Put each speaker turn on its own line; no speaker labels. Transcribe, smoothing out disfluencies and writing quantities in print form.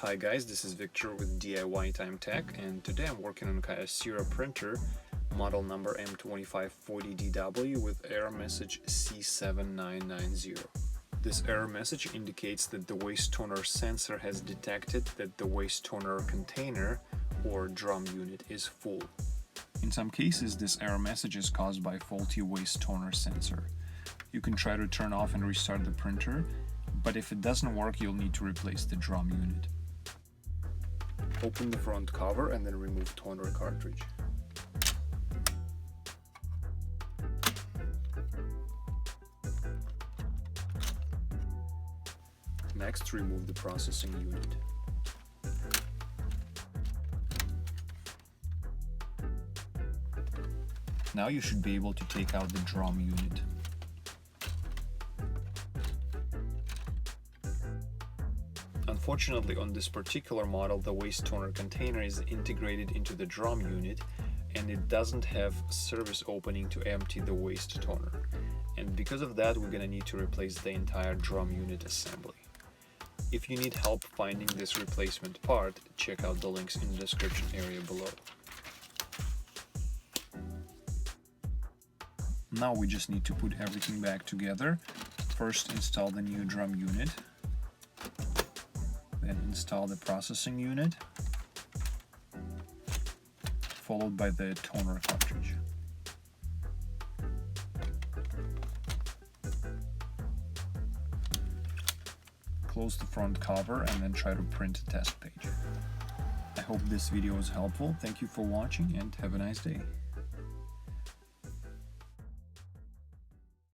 Hi guys, this is Victor with DIY Time Tech, and today I'm working on a Kyocera printer, model number M2540dw with error message C7990. This error message indicates that the waste toner sensor has detected that the waste toner container or drum unit is full. In some cases, this error message is caused by faulty waste toner sensor. You can try to turn off and restart the printer, but if it doesn't work, you'll need to replace the drum unit. Open the front cover and then remove toner cartridge. Next, remove the processing unit. Now you should be able to take out the drum unit. Unfortunately, on this particular model, the waste toner container is integrated into the drum unit and it doesn't have service opening to empty the waste toner. And because of that, we're gonna need to replace the entire drum unit assembly. If you need help finding this replacement part, check out the links in the description area below. Now we just need to put everything back together. First, install the new drum unit. Then install the processing unit, followed by the toner cartridge. Close the front cover and then try to print a test page. I hope this video was helpful. Thank you for watching and have a nice day.